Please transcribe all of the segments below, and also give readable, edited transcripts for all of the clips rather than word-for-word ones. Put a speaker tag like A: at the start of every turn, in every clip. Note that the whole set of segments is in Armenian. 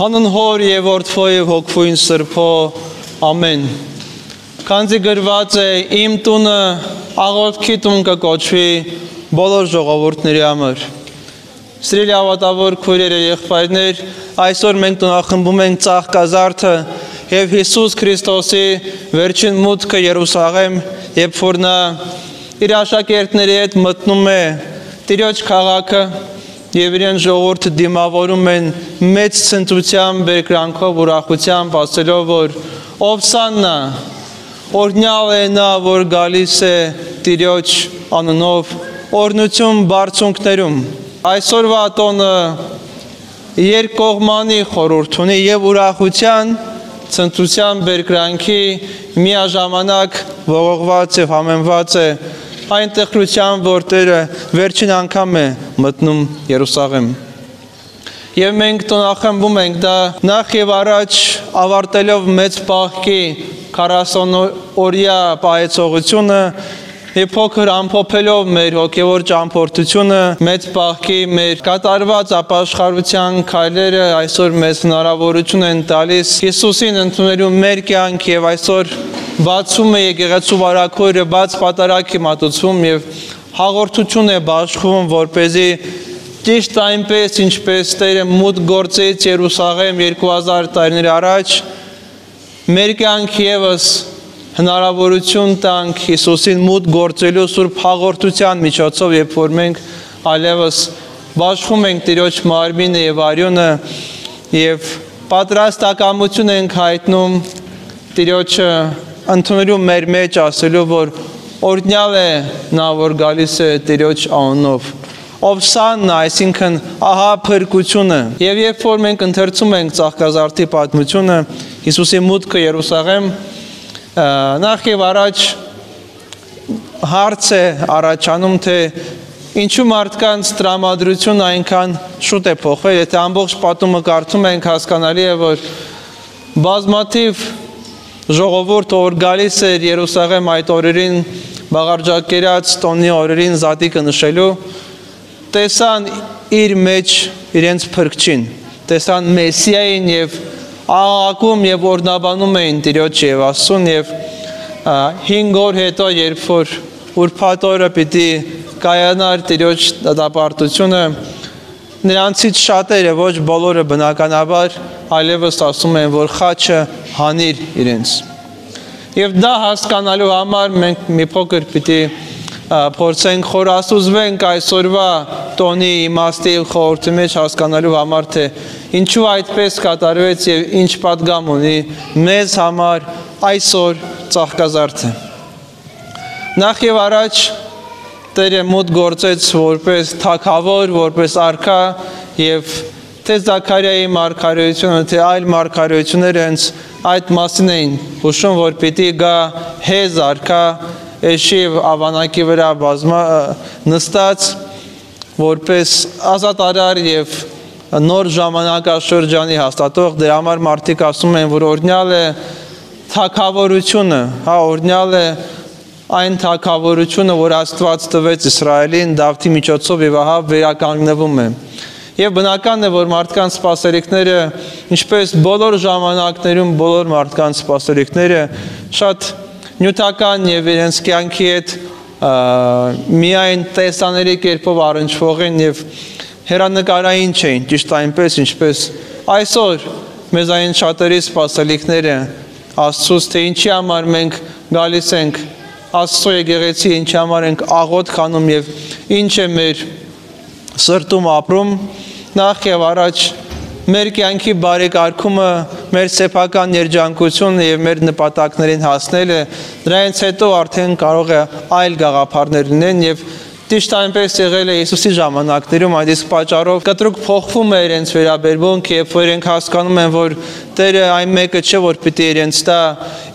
A: Հանուն Հոր եւ Որդու եւ Հոգուին Սրբո, ամեն։ Քանզի գրված է իմ տունը աղոթքի տուն կկոչվի բոլոր ժողովուրդների համար։ Սիրելի ավատավոր քույրեր եւ եղբայրներ, այսօր մենք տոնախմբում ենք Ծաղկազարդը եւ Հիսուս Քրիստոսի վերջին մուտքը Երուսաղեմ, երբ որ նա իր աշակերտների հետ մտնում է Տիրոջ քաղաքը եւ իրեն ժողովուրդը դիմավորում են մեծ ցնծությամբ, բերկրանքով, ուրախությամբ, ասելով որ Օվսաննա, օրհնյալ է նա, որ գալիս է Տիրոջ անունով, օրհնություն բարձունքներում։ Այսօրվա տոնը երկկողմանի խորհուրդ ունի եւ ուրախության, ցնծության, բերկրանքի միաժամանակ ողողված եւ համեմված է այն տխրությամբ, որ Տերը վերջին անգամ է մտնում Երուսաղեմ։ Եվ մենք տոնախմբում ենք դա նախ եւ առաջ ավարտելով մեծ պահքի 40-օրյա պահեցողությունը եւ փոքր ամփոփելով մեր հոգեվոր ճամփորդությունը, մեծ պահքի մեր կատարված ապաշխարության քայլերը այսօր մեզ հնարավորություն են տալիս Հիսուսին ընդունելու մեր կյանք եւ այսօր բացում է եկեղեցու վարակույրը, բաց պատարագի մատուցվում եւ հաղորդություն է բաշխվում, որպեսզի ճիշտ այնպես, ինչպես Տերը մուտք գործեց Երուսաղեմ 2000 տարիներ առաջ, մեր կյանք եւս հնարավորություն տանք Հիսուսին մուտք գործելու սուրբ հաղորդության միջոցով, երբ որ մենք այլևս բաշխում ենք Տիրոջ մարմինը եւ արյունը եւ պատրաստակամություն ենք հայտնում Տիրոջը ընդունելու մեր մեջ, ասելու որ օրհնյալ է նա, որ գալիս է Տիրոջ անունով։ Օվսաննա, այսինքն ահա փրկությունը։ Եվ երբ որ մենք ընթերցում ենք Ծաղկազարդի պատմությունը, Հիսուսի մուտքը Երուսաղեմ, նախ եւ առաջ հարց է առաջանում, թե ինչու մարդկանց տրամադրությունը այնքան շուտ է փոխվել։ Եթե ամբողջ պատումը կարդում ենք, հասկանալի է, որ բազմաթիվ ժողովուրդ, որ գալիս էր Երուսաղեմ այդ օրերին բաղարջակերած տոնի օրերին զատիկը նշելու, տեսան իր մեջ իրենց փրկչին, տեսան Մեսիային եւ աղաղակում եւ օրհնաբանում էին Տիրոջ եւ Աստծուն եւ 5 օր հետո, երբ որ ուրբաթ օրը պիտի կայանար Տիրոջ դատապարտությունը, նրանցից շատերը, ոչ բոլորը բնականաբար, այլևս ասում են, որ խաչը հանիր իրենց։ Եվ դա հասկանալու համար մենք մի փոքր պիտի փորձենք խորասուզվենք այսօրվա տոնի իմաստի խորհրդի մեջ հասկանալու համար, թե ինչու այդպես կատարվեց եւ ինչ պատգամ ունի մեզ համար այսօր Ծաղկազարդը։ Նախ եւ առաջ Տերը մուտք գործեց որպես թագավոր, որպես արքա եւ թե Զաքարիայի մարգարեությունը, թե այլ մարգարեությունները հենց այդ մասին էին հուշում, որ պիտի գա հեզ արքա Էշիվ ավանակի վրա նստած, որպես ազատարար եւ նոր ժամանակաշրջանի հաստատող, դրա համար մարդիկ ասում են, որ օրհնյալ է թագավորությունը, հա, օրհնյալ է այն թագավորությունը, որ Աստված տվեց Իսրայելին Դավթի միջոցով եւ ահա վերականգնվում է։ Եվ բնական է, որ մարդկանց սպասելիքները, ինչպես բոլոր ժամանակներում բոլոր մարդկանց սպասելիքները շատ նյութական եւ իրենց կյանքի հետ միայն տեսաների կերպով առնչվող են եւ հերանեկարային չէին, ճիշտ այնպես, ինչպես այսօր մեզ այն շատերի սպասելիքները Աստծուց, թե ինչի համար մենք գալիս ենք Աստծո եկեղեցի, ինչի համար ենք աղոթք անում եւ ինչ է մեր սրտում ապրում, նախ եւ առաջ մեր կյանքի բարեկարգումը, մեր սեփական երջանկությունը եւ մեր նպատակներին հասնելը, դրանից հետո արդեն կարող է այլ գաղափարներ լինեն եւ ճիշտ այնպես եղել է Հիսուսի ժամանակներում, այդ իսկ պատճառով կտրուկ փոխվում է իրենց վերաբերմունքը, երբ որ իրենք հասկանում են, որ Տերը այն մեկը չէ, որ պիտի իրենց տա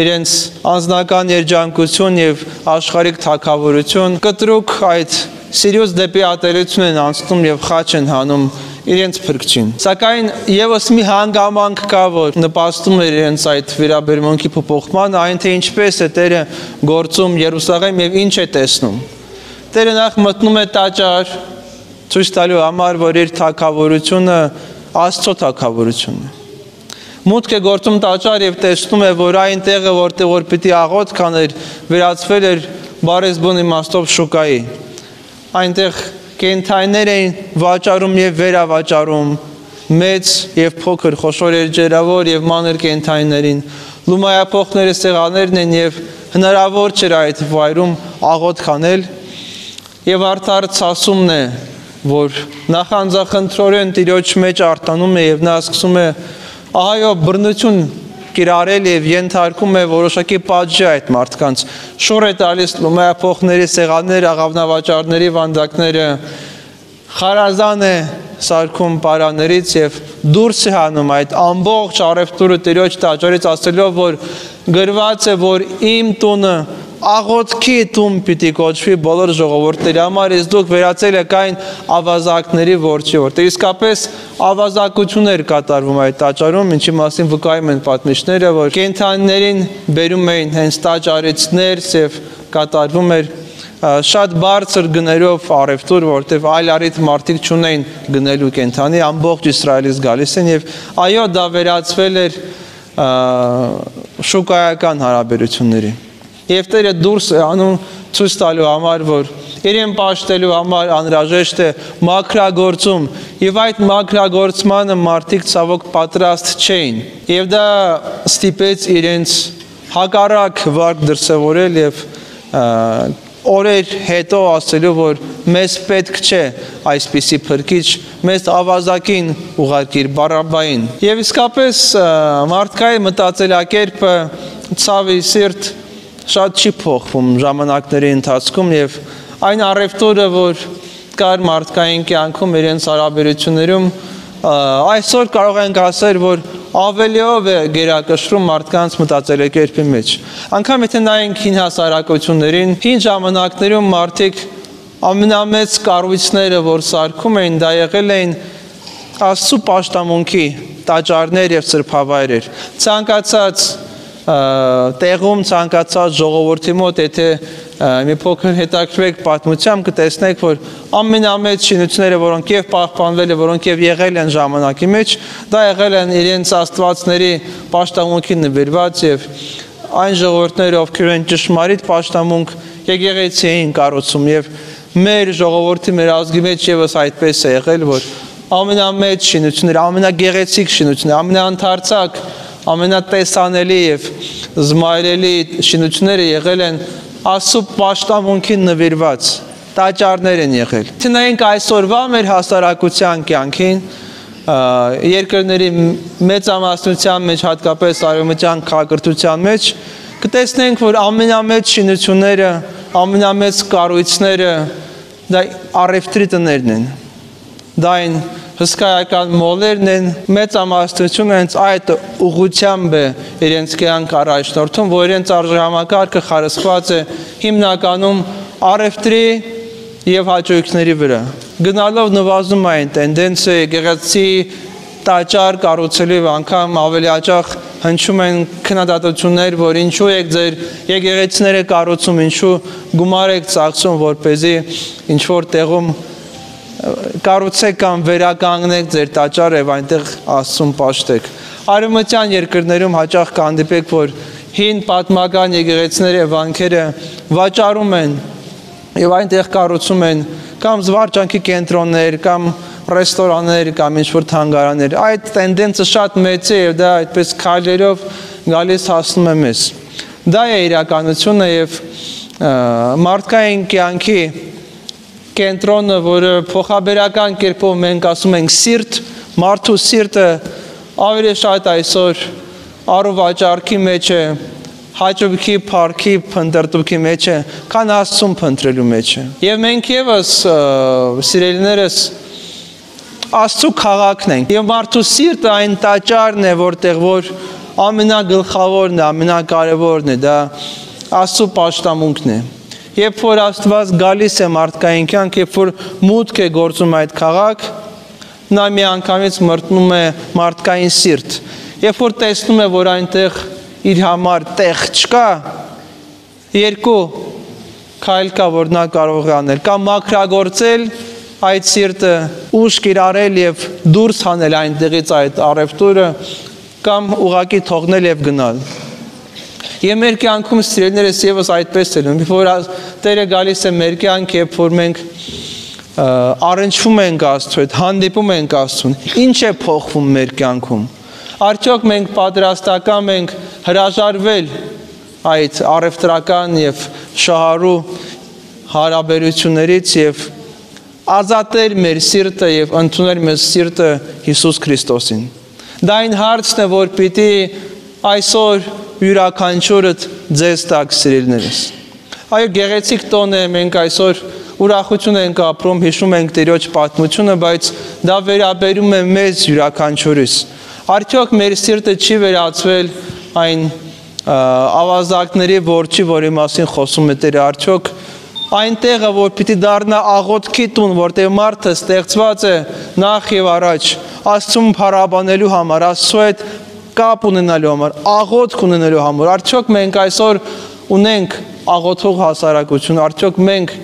A: իրենց անձնական երջանկություն եւ աշխարհիկ թագավորություն, կտրուկ այդ սիրուց դեպի ատելություն են անցնում եւ խաչ են հանում իրենց փրկչին։ Սակայն եւս մի հանգամանք կա, որ նպաստում է իրենց այդ վերաբերմունքի փոփոխմանը, այն թե ինչպես է Տերը գործում Երուսաղեմ եւ ինչ է տեսնում։ Տերը նախ մտնում է տաճար, ցույց տալու համար, որ իր թագավորությունը Աստծո թագավորությունն է։ Մուտք է գործում տաճար եւ տեսնում է, որ այն տեղը, որտեղ որ պիտի աղոթք աներ, վերածվել էր բարեսբուն իմաստով շուկայի։ Այնտեղ կենդանիներ էին վաճառում եւ վերավաճառում մեծ եւ փոքր, խոշոր էրջերավոր եւ մանր կենդանիներին։ Լումայափոխները սեղաններն են եւ հնարավոր չէր այդ վայրում աղոթք անել եւ արդար ցասումն է, որ նախանձախնդրորեն Տիրոջ մեջ արտանում է եւ նա սկսում է այո բռնություն կիրառել եւ ենթարկում է որոշակի պատժի այդ մարդկանց։ Շուռ է տալիս լումայափոխների սեղաններ, աղավնավաճառների վանդակները, խարազան է սարքում պարաներից եւ դուրս է հանում այդ ամբողջ առևտուրը Տիրոջ տաճարից, ասելով, որ գրված է, որ իմ տունը աղոթքի տուն պիտի կոչվի բոլոր ժողովուրդների համար, իսկ դուք վերածել եք այն ավազակների որջի, որտեղ իսկապես ավազակություններ կատարվում այդ տաճարում, ինչի մասին վկայում են պատմիչները, որ կենդանիներին բերում էին հենց տաճարից ներս եւ կատարվում էր շատ բարձր գներով առևտուր, որտեղ այլ առիթ մարդիկ չունեին գնելու կենդանի, ամբողջ Իսրայելից գալիս են եւ այո, դա վերածվել էր շուկայական հարաբերությունների։ Եվ Տերը դուրս է անում ցույց տալու համար, որ իրեն պաշտելու համար անհրաժեշտ է մաքրագործում, եւ այդ մաքրագործմանը մարդիկ ցավոք պատրաստ չէին։ Եվ դա ստիպեց իրենց հակառակ վարք դրսևորել եւ օրեր հետո ասելու, որ մեզ պետք չէ այսպիսի փրկիչ, մեզ ավազակին ուղարկիր Բարաբային։ Եվ իսկապես մարդկայի մտածելակերպը ցավի սիրտ շատ չի փոխվում ժամանակների ընթացքում եւ այն առևտուրը, որ կար մարդկային կյանքում իրենց հարաբերություններում, այսօր կարող ենք ասել, որ ավելիով է գերակշռում մարդկանց մտածելակերպի մեջ։ Անկամ եթե նայենք հին հասարակություններին, հին ժամանակներում մարդիկ ամենամեծ կառույցները, որ սարքում էին, դա եղել էին Աստծո պաշտամունքի տաճարներ եւ սրբավայրեր։ Ցանկացած տեղում ցանկացած ժողովրդի մոտ, եթե մի փոքր հետաքրքրեք պատմությամբ, կտեսնեք, որ ամենամեծ շինությունները, որոնք եւ պահպանվել են, որոնք եւ եղել են ժամանակի մեջ, դա եղել են իրենց աստվածների պաշտամունքին նվիրված եւ այն ժողովուրդները, ովքեր են ճշմարիտ պաշտամունք եկեղեցի էին կառուցում եւ մեր ժողովրդի, մեր ազգի մեջ եւս այդպես է եղել, որ ամենամեծ շինությունները, ամենագեղեցիկ շինությունները, ամենաընթարցակ ամենատեսանելի եւ զմայրելի շինությունները եղել են Աստծո պաշտամունքին նվիրված տաճարներ են եղել։ Եթե նայենք այսօրվա մեր հասարակության կյանքին, երկրների մեծամասնության մեջ, հատկապես արևմտյան քաղաքակրթության մեջ, կտեսնենք, որ ամենամեծ շինությունները, ամենամեծ կառույցները դա առևտրի տներն են։ Դա այն հսկայական մոլերն են, մեծամասնությունը հենց այդ ուղղությամբ է իրենց կյանք առաջնորդում, որ իրենց արժեհամակարգը խարսխված է հիմնականում առևտրի եւ հաճույքների վրա։ Գնալով նվազում է այն տենդենսը, եկեղեցի տաճար կառուցելու անգամ ավելի հաճախ հնչում են քննադատություններ, որ ինչու եք ձեր եկեղեցիները կառուցում, ինչու գումար եք ծախսում, որպեսզի ինչ որ տեղում կառուցեք կամ վերականգնեք ձեր տաճարը եւ այնտեղ Աստծուն պաշտեք։ Արևմտյան երկրներում հաճախ կհանդիպեք, որ հին պատմական եկեղեցիները, վանքերը վաճառում են եւ այնտեղ կառուցում են կամ զվարճանքի կենտրոններ, կամ ռեստորաններ, կամ ինչ-որ թանգարաններ։ Այդ տենդենսը շատ մեծ է եւ դա այդպես քայլերով գալիս հասնում է մեզ։ Դա է իրականությունը եւ մարդկային կյանքի կենտրոնը, որը փոխաբերական կերպով մենք ասում ենք սիրտ, մարդու սիրտը ավելի շատ այսօր առուվաճառքի մեջ է, հաճույքի, փառքի, փնտրտուքի մեջ է, քան Աստծուն փնտրելու մեջ է։ Եվ մենք եւս սիրելիներս Աստծո քաղաքն ենք։ Եվ մարդու սիրտը այն տաճարն է, որտեղ որ ամենագլխավորն է, ամենակարևորն է, դա Աստծո պաշտամունքն է։ Երբ որ Աստված գալիս է մարդկային կյանք, երբ որ մուտք է գործում այդ քաղաք, նա միանգամից մրտնում է մարդկային սիրտ։ Երբ որ տեսնում է, որ այնտեղ իր համար տեղ չկա, երկու քայլ կա, որ նա կարող է անել, կամ մաքրագործել այդ սիրտը, ուշ կիրառել եւ դուրս հանել այնտեղից այդ առևտուրը, կամ ուղղակի թողնել եւ գնալ։ Եվ մեր կյանքում սիրելիներս եւս այդպես է լինում, որ Տերը գալիս է մեր կյանք, երբ որ մենք առնչվում ենք Աստծու հետ, հանդիպում ենք Աստծուն։ Ինչ է փոխվում մեր կյանքում։ Արդյոք մենք պատրաստական ենք հրաժարվել այդ առևտրական եւ շահառու հարաբերություններից եւ ազատել մեր սիրտը եւ ընդունել մեր սիրտը Հիսուս Քրիստոսին։ Դա այն հարցն է, որ պիտի այսօր յուրաքանչյուրդ ձեզ տակ սիրելիներս։ Այո, գեղեցիկ տոն է, մենք այսօր ուրախություն ենք ապրում, հիշում ենք Տիրոջ պատմությունը, բայց դա վերաբերում է մեզ յուրաքանչյուրիս։ Արդյոք մեր սիրտը չի վերածվել այն ավազակների որջի, որի մասին խոսում է Տերը, արդյոք այն տեղը, որ պիտի դառնա աղոթքի տուն, որտեղ մարդը ստեղծված է նախ եւ առաջ Աստծուն փառաբանելու համար, Աստծու հետ կապ ունենալու համար, աղոթք ունենալու համար, արդյոք մենք այսօր ունենք աղոթող հասարակություն, արդյոք մենք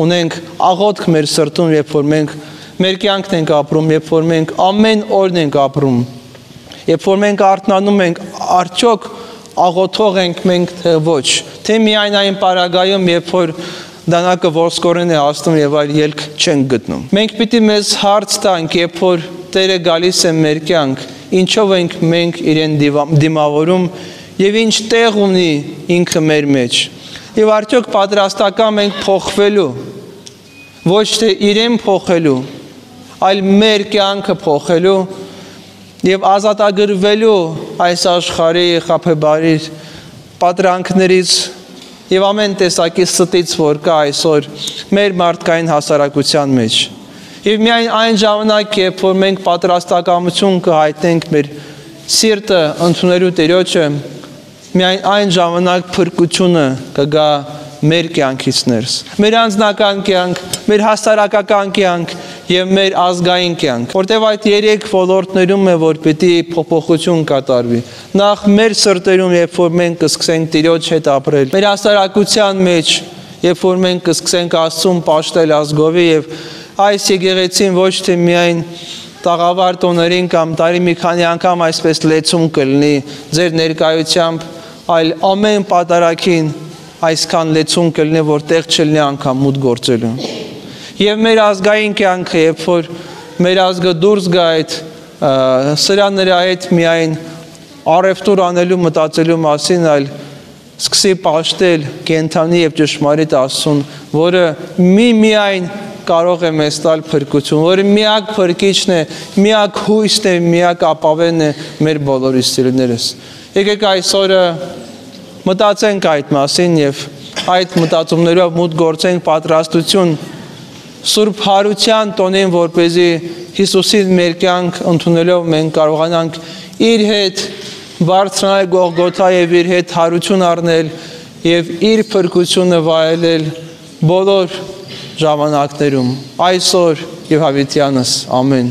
A: ունենք աղոթք մեր սրտում, երբ որ մենք մեր կյանքն ենք ապրում, երբ որ մենք ամեն օրն ենք ապրում, երբ որ մենք արթնանում ենք, արդյոք աղոթող ենք մենք, թե ոչ, թե միայն այն պարագայում, երբ որ դանակը ոսկորեն է հասնում եւ այլ ելք չենք գտնում։ Մենք պիտի մեզ հարց տանք, երբ որ Տերը գալիս է մեր կյանք, ինչով ենք մենք իրեն դիմավորում եւ ինչ տեղ ունի ինքը մեր մեջ։ Եվ արդյոք պատրաստական ենք փոխվելու, ոչ թե իրեն փոխելու, այլ մեր կյանքը փոխելու եւ ազատագրվելու այս աշխարհի խաբեբարի պատրանքներից եւ ամեն տեսակի ստից, որ կա այսօր մեր մարդկային հասարակության մեջ։ Եվ միայն այն ժամանակ, երբ որ մենք պատրաստակամություն կհայտնենք մեր սիրտը ընդունելու Տիրոջը, միայն այն ժամանակ փրկությունը կգա մեր կյանքից ներս։ Մեր անձնական կյանք, մեր հասարակական կյանք եւ մեր ազգային կյանք, որտեղ այդ երեք ոլորտներում է, որ պիտի փոփոխություն կատարվի։ Նախ մեր սրտերում, երբ որ մենք կսկսենք Տիրոջ հետ ապրել, մեր հասարակության մեջ, երբ որ մենք կսկսենք Աստծուն պաշտել ազգովի եւ այս եկեղեցին ոչ թե միայն տաղավար տոներին կամ տարի մի քանի անգամ այսպես լեցում կլինի ձեր ներկայությամբ, այլ ամեն պատարագին այսքան լեցում կլինի, որ տեղ չլինի անգամ մուտք գործելու։ Եվ մեր ազգային կյանքը, երբ որ մեր ազգը դուրս գա այդ սրանների հետ միայն առևտուր անելու մտածելու մասին, այլ սկսի պաշտել կենդանի եւ ճշմարիտ Աստծուն, որը միայն կարող է մեզ տալ փրկություն, որը միակ փրկիչն է, միակ հույսն է, միակ ապավենն է մեր բոլորի սիրելիներս։ Եկեք այսօրը մտածենք այդ մասին եւ այդ մտածումներով մուտք գործենք պատրաստություն Սուրբ Հարության տոնին, որպեսզի Հիսուսի մեր կյանք ընդունելով մենք կարողանանք իր հետ բարձրանալ Գողգոթա եւ իր հետ հարություն առնել եւ իր փրկությունը վայելել բոլոր ժամանակներում, այսօր եւ հավիտյանս, ամեն։